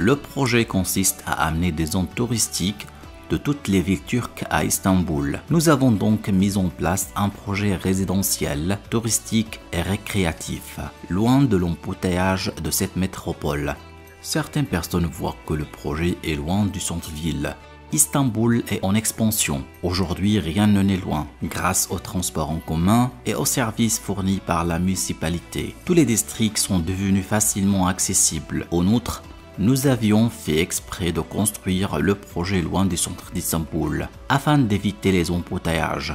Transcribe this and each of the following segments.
Le projet consiste à amener des zones touristiques de toutes les villes turques à Istanbul. Nous avons donc mis en place un projet résidentiel, touristique et récréatif, loin de l'embouteillage de cette métropole. Certaines personnes voient que le projet est loin du centre-ville. Istanbul est en expansion. Aujourd'hui, rien ne n'est loin, grâce aux transports en commun et aux services fournis par la municipalité. Tous les districts sont devenus facilement accessibles. En outre, nous avions fait exprès de construire le projet loin du centre d'Istanbul, afin d'éviter les embouteillages.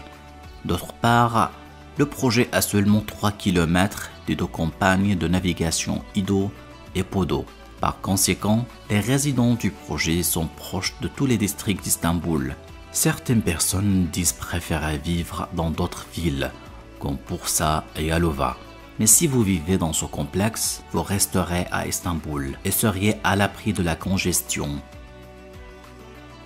D'autre part, le projet a seulement 3 km des deux campagnes de navigation Ido et Podo. Par conséquent, les résidents du projet sont proches de tous les districts d'Istanbul. Certaines personnes disent préférer vivre dans d'autres villes, comme Bursa et Yalova. Mais si vous vivez dans ce complexe, vous resterez à Istanbul et seriez à l'abri de la congestion.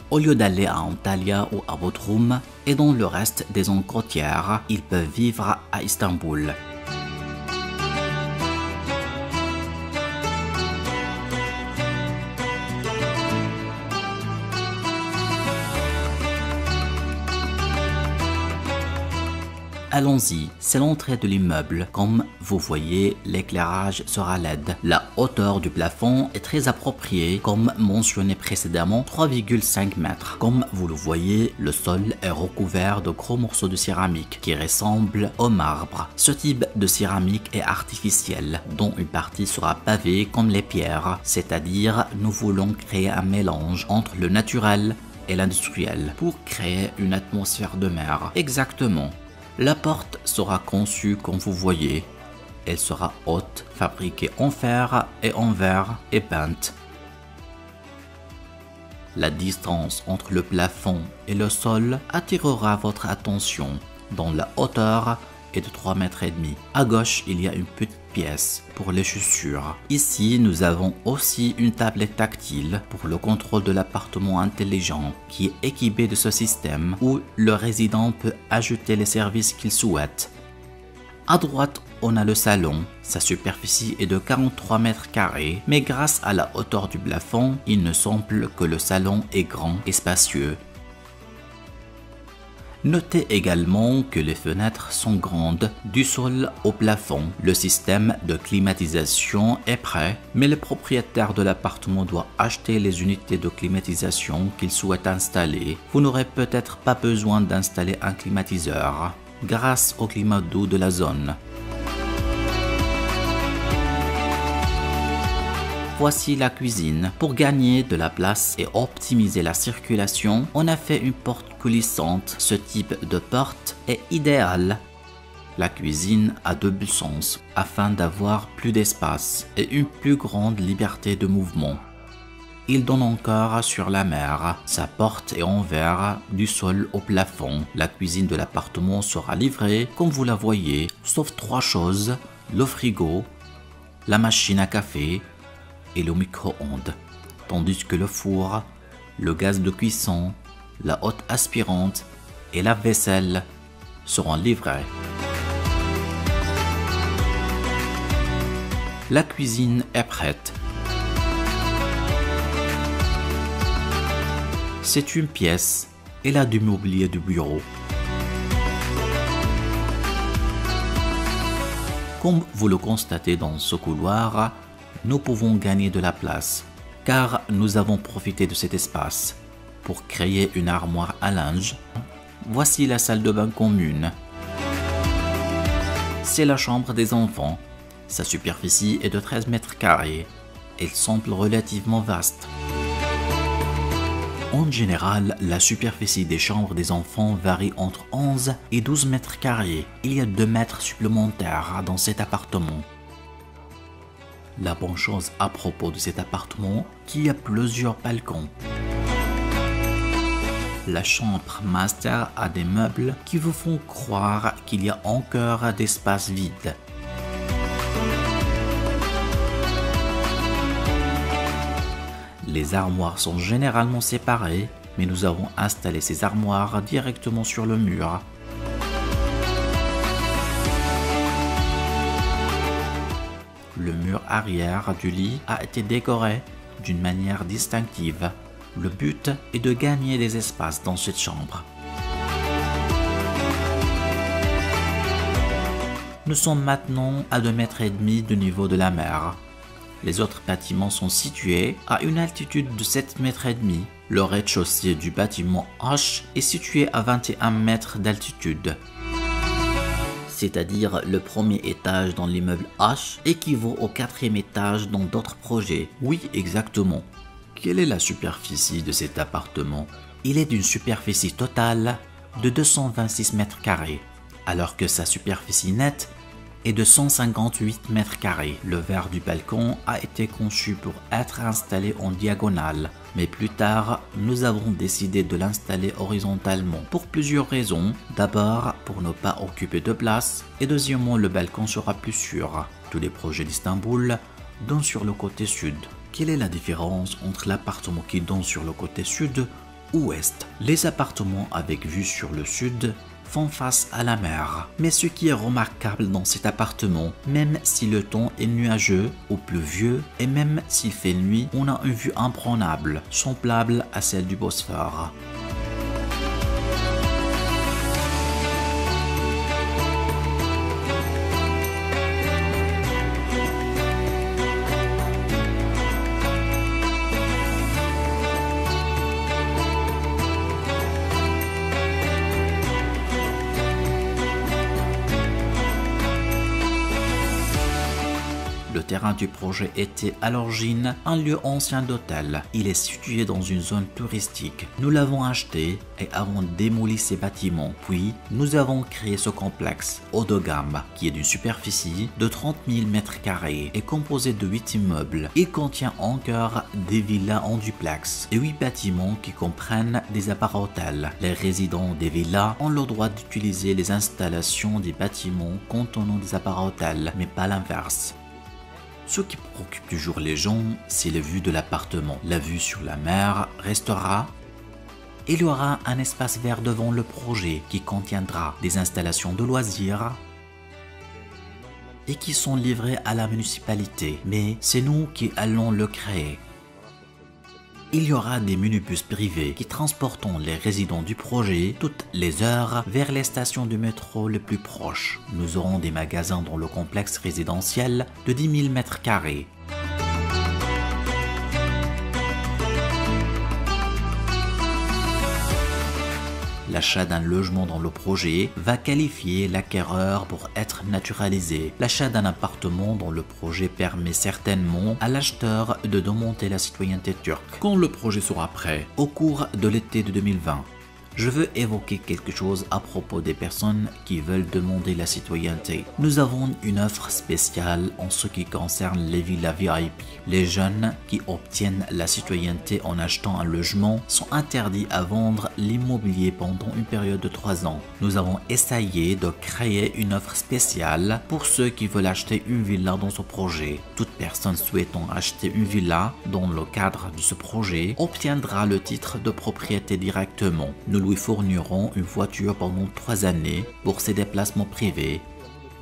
Au lieu d'aller à Antalya ou à Bodrum et dans le reste des zones côtières, ils peuvent vivre à Istanbul. Allons-y, c'est l'entrée de l'immeuble. Comme vous voyez, l'éclairage sera LED. La hauteur du plafond est très appropriée, comme mentionné précédemment, 3,5 mètres. Comme vous le voyez, le sol est recouvert de gros morceaux de céramique qui ressemblent au marbre. Ce type de céramique est artificiel, dont une partie sera pavée comme les pierres, c'est-à-dire nous voulons créer un mélange entre le naturel et l'industriel pour créer une atmosphère de mer. Exactement. La porte sera conçue comme vous voyez. Elle sera haute, fabriquée en fer et en verre et peinte. La distance entre le plafond et le sol attirera votre attention. Dans la hauteur est de 3,5 mètres. À gauche, il y a une petite pièce pour les chaussures. Ici, nous avons aussi une tablette tactile pour le contrôle de l'appartement intelligent qui est équipé de ce système où le résident peut ajouter les services qu'il souhaite. À droite, on a le salon. Sa superficie est de 43 mètres carrés, mais grâce à la hauteur du plafond, il ne semble que le salon est grand et spacieux. Notez également que les fenêtres sont grandes du sol au plafond. Le système de climatisation est prêt, mais le propriétaire de l'appartement doit acheter les unités de climatisation qu'il souhaite installer. Vous n'aurez peut-être pas besoin d'installer un climatiseur, grâce au climat doux de la zone. Voici la cuisine. Pour gagner de la place et optimiser la circulation, on a fait une porte coulissante. Ce type de porte est idéal. La cuisine a double sens afin d'avoir plus d'espace et une plus grande liberté de mouvement. Il donne encore sur la mer. Sa porte est en verre du sol au plafond. La cuisine de l'appartement sera livrée comme vous la voyez, sauf 3 choses, le frigo, la machine à café et le micro-ondes, tandis que le four, le gaz de cuisson, la haute aspirante et la vaisselle seront livrés. La cuisine est prête. C'est une pièce, elle a du mobilier de bureau. Comme vous le constatez dans ce couloir, nous pouvons gagner de la place, car nous avons profité de cet espace pour créer une armoire à linge. Voici la salle de bain commune. C'est la chambre des enfants. Sa superficie est de 13 mètres carrés. Elle semble relativement vaste. En général, la superficie des chambres des enfants varie entre 11 et 12 mètres carrés. Il y a 2 mètres supplémentaires dans cet appartement. La bonne chose à propos de cet appartement, qu'il y a plusieurs balcons. La chambre master a des meubles qui vous font croire qu'il y a encore d'espace vide. Les armoires sont généralement séparées, mais nous avons installé ces armoires directement sur le mur. Le mur arrière du lit a été décoré d'une manière distinctive. Le but est de gagner des espaces dans cette chambre. Nous sommes maintenant à 2,5 m du niveau de la mer. Les autres bâtiments sont situés à une altitude de 7,5 m. Le rez-de-chaussée du bâtiment H est situé à 21 mètres d'altitude. C'est-à-dire le premier étage dans l'immeuble H équivaut au 4e étage dans d'autres projets. Oui, exactement. Quelle est la superficie de cet appartement? Il est d'une superficie totale de 226 mètres carrés, alors que sa superficie nette est de 158 mètres carrés. Le verre du balcon a été conçu pour être installé en diagonale, mais plus tard, nous avons décidé de l'installer horizontalement pour plusieurs raisons. D'abord, pour ne pas occuper de place, et deuxièmement, le balcon sera plus sûr. Tous les projets d'Istanbul donnent sur le côté sud. Quelle est la différence entre l'appartement qui donne sur le côté sud ou ouest? Les appartements avec vue sur le sud font face à la mer. Mais ce qui est remarquable dans cet appartement, même si le temps est nuageux ou pluvieux, et même s'il fait nuit, on a une vue imprenable, semblable à celle du Bosphore. Le terrain du projet était à l'origine un lieu ancien d'hôtel. Il est situé dans une zone touristique. Nous l'avons acheté et avons démoli ces bâtiments. Puis, nous avons créé ce complexe haut de gamme qui est d'une superficie de 30 000 mètres carrés et composé de 8 immeubles. Il contient encore des villas en duplex et 8 bâtiments qui comprennent des apparts-hôtels. Les résidents des villas ont le droit d'utiliser les installations des bâtiments contenant des apparts-hôtels, mais pas l'inverse. Ce qui préoccupe toujours les gens, c'est la vue de l'appartement. La vue sur la mer restera. Il y aura un espace vert devant le projet qui contiendra des installations de loisirs et qui sont livrées à la municipalité. Mais c'est nous qui allons le créer. Il y aura des minibus privés qui transporteront les résidents du projet toutes les heures vers les stations de métro les plus proches. Nous aurons des magasins dans le complexe résidentiel de 10 000 mètres carrés. L'achat d'un logement dans le projet va qualifier l'acquéreur pour être naturalisé. L'achat d'un appartement dans le projet permet certainement à l'acheteur de demander la citoyenneté turque. Quand le projet sera prêt, au cours de l'été de 2020, je veux évoquer quelque chose à propos des personnes qui veulent demander la citoyenneté. Nous avons une offre spéciale en ce qui concerne les villas VIP. Les jeunes qui obtiennent la citoyenneté en achetant un logement sont interdits à vendre l'immobilier pendant une période de 3 ans. Nous avons essayé de créer une offre spéciale pour ceux qui veulent acheter une villa dans ce projet. Toute personne souhaitant acheter une villa dans le cadre de ce projet obtiendra le titre de propriété directement. Nous lui fournirons une voiture pendant 3 années pour ses déplacements privés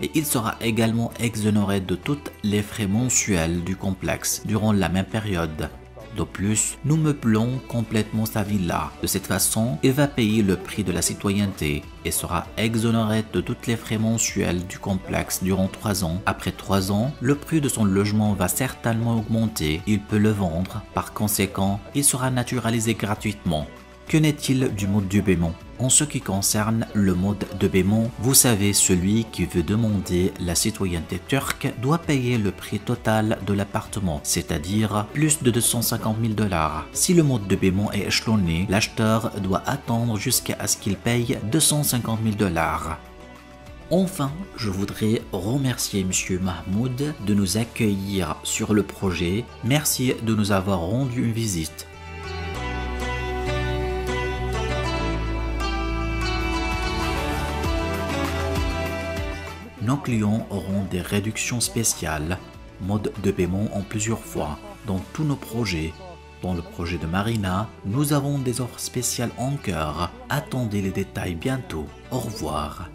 et il sera également exonéré de tous les frais mensuels du complexe durant la même période. De plus, nous meublons complètement sa villa. De cette façon, il va payer le prix de la citoyenneté et sera exonéré de tous les frais mensuels du complexe durant 3 ans. Après 3 ans, le prix de son logement va certainement augmenter. Il peut le vendre. Par conséquent, il sera naturalisé gratuitement. Que n'est-il du mode de paiement? En ce qui concerne le mode de paiement, vous savez, celui qui veut demander la citoyenneté turque doit payer le prix total de l'appartement, c'est-à-dire plus de 250 000 $. Si le mode de paiement est échelonné, l'acheteur doit attendre jusqu'à ce qu'il paye 250 000 $. Enfin, je voudrais remercier M. Mahmoud de nous accueillir sur le projet. Merci de nous avoir rendu une visite. Nos clients auront des réductions spéciales, mode de paiement en plusieurs fois, dans tous nos projets. Dans le projet de Marina, nous avons des offres spéciales en cœur. Attendez les détails bientôt. Au revoir.